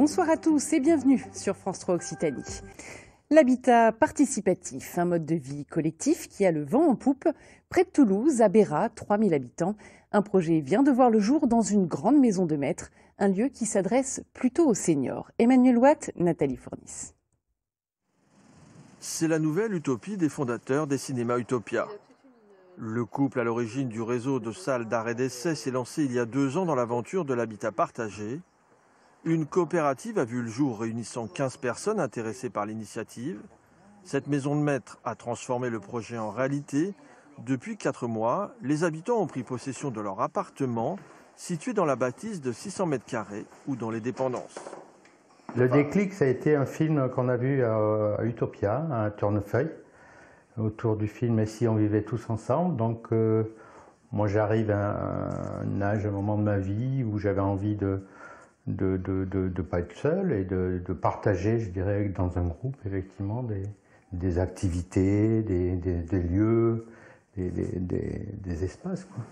Bonsoir à tous et bienvenue sur France 3 Occitanie. L'habitat participatif, un mode de vie collectif qui a le vent en poupe. Près de Toulouse, à Béra, 3000 habitants. Un projet vient de voir le jour dans une grande maison de maître, un lieu qui s'adresse plutôt aux seniors. Emmanuel Watt, Nathalie Fournis. C'est la nouvelle utopie des fondateurs des cinémas Utopia. Le couple à l'origine du réseau de salles d'arrêt d'essai s'est lancé il y a 2 ans dans l'aventure de l'habitat partagé. Une coopérative a vu le jour réunissant 15 personnes intéressées par l'initiative. Cette maison de maître a transformé le projet en réalité. Depuis 4 mois, les habitants ont pris possession de leur appartement situé dans la bâtisse de 600 mètres carrés ou dans les dépendances. Le déclic, ça a été un film qu'on a vu à Utopia, à Tournefeuille, autour du film « Et si on vivait tous ensemble ». Donc moi j'arrive à un âge, un moment de ma vie où j'avais envie de pas être seul et de partager, je dirais, dans un groupe, effectivement, des activités, des lieux, des espaces, quoi.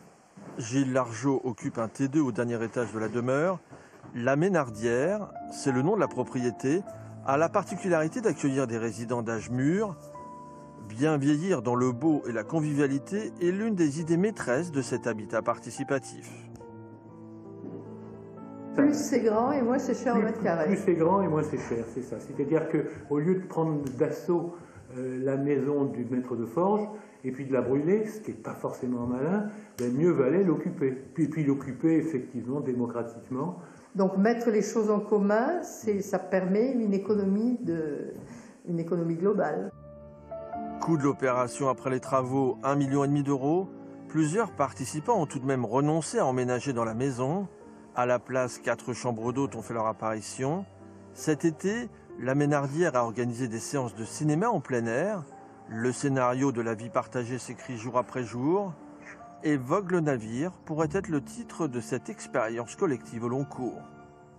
Gilles Largeau occupe un T2 au dernier étage de la demeure. La Ménardière, c'est le nom de la propriété, a la particularité d'accueillir des résidents d'âge mûr. Bien vieillir dans le beau et la convivialité est l'une des idées maîtresses de cet habitat participatif. Plus c'est grand et moins c'est cher au mètre carré. Plus c'est grand et moins c'est cher, c'est ça. C'est-à-dire qu'au lieu de prendre d'assaut la maison du maître de forge et puis de la brûler, ce qui n'est pas forcément malin, ben mieux valait l'occuper. Puis l'occuper effectivement démocratiquement. Donc mettre les choses en commun, ça permet une économie globale. Coût de l'opération après les travaux, 1,5 million d'euros. Plusieurs participants ont tout de même renoncé à emménager dans la maison. À la place, 4 chambres d'hôtes ont fait leur apparition. Cet été, la Ménardière a organisé des séances de cinéma en plein air. Le scénario de la vie partagée s'écrit jour après jour. Et Vogue le navire pourrait être le titre de cette expérience collective au long cours.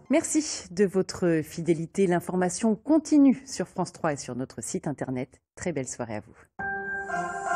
Merci de votre fidélité. L'information continue sur France 3 et sur notre site internet. Très belle soirée à vous.